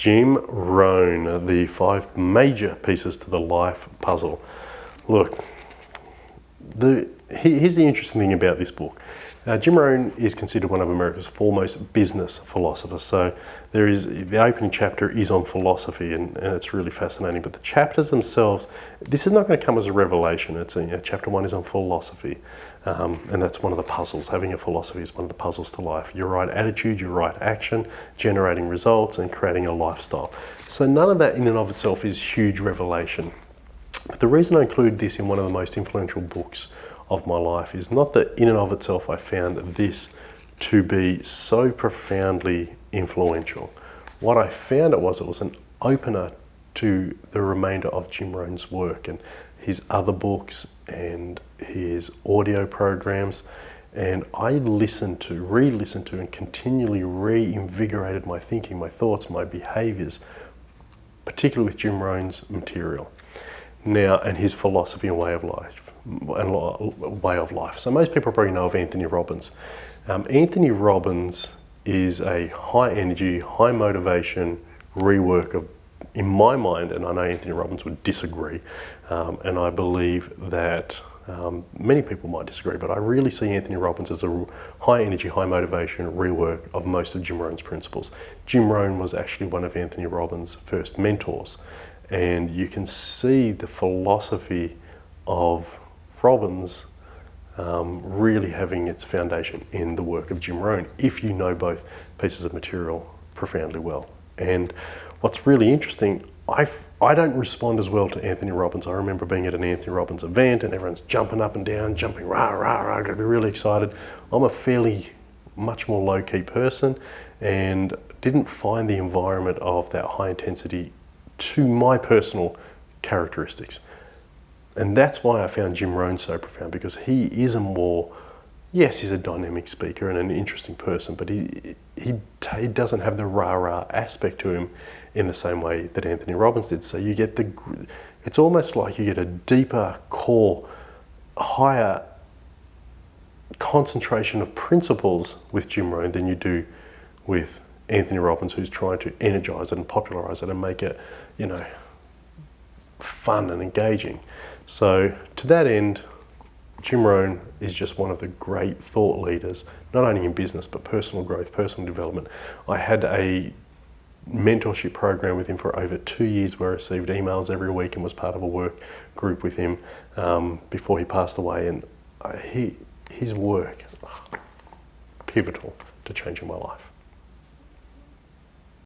Jim Rohn, the 5 major pieces to the life puzzle. Look, here's the interesting thing about this book. Jim Rohn is considered one of America's foremost business philosophers. So the opening chapter is on philosophy, and it's really fascinating. But the chapters themselves, this is not going to come as a revelation. It's chapter 1 is on philosophy, and that's one of the puzzles. Having a philosophy is one of the puzzles to life. Your right attitude, your right action, generating results, and creating a lifestyle. So none of that in and of itself is huge revelation. But the reason I include this in one of the most influential books of my life is not that in and of itself I found this to be so profoundly influential. What I found it was an opener to the remainder of Jim Rohn's work and his other books and his audio programs. And I listened to, re-listened to, and continually reinvigorated my thinking, my thoughts, my behaviors, particularly with Jim Rohn's material. Now, and his philosophy and way of life. So most people probably know of Anthony Robbins. Anthony Robbins is a high energy, high motivation rework of, in my mind, and I know Anthony Robbins would disagree, and I believe that many people might disagree, but I really see Anthony Robbins as a high energy, high motivation rework of most of Jim Rohn's principles. Jim Rohn was actually one of Anthony Robbins' first mentors. And you can see the philosophy of Robbins really having its foundation in the work of Jim Rohn, if you know both pieces of material profoundly well. And what's really interesting, I don't respond as well to Anthony Robbins. I remember being at an Anthony Robbins event and everyone's jumping up and down, jumping rah, rah, rah, going to be really excited. I'm a fairly much more low-key person and didn't find the environment of that high intensity to my personal characteristics. And that's why I found Jim Rohn so profound, because he is he's a dynamic speaker and an interesting person, but he doesn't have the rah-rah aspect to him in the same way that Anthony Robbins did. So you get it's almost like you get a deeper core, higher concentration of principles with Jim Rohn than you do with Anthony Robbins, who's trying to energize it and popularize it and make it, fun and engaging. So to that end, Jim Rohn is just one of the great thought leaders, not only in business, but personal growth, personal development. I had a mentorship program with him for over 2 years where I received emails every week and was part of a work group with him before he passed away. And his work, pivotal to changing my life.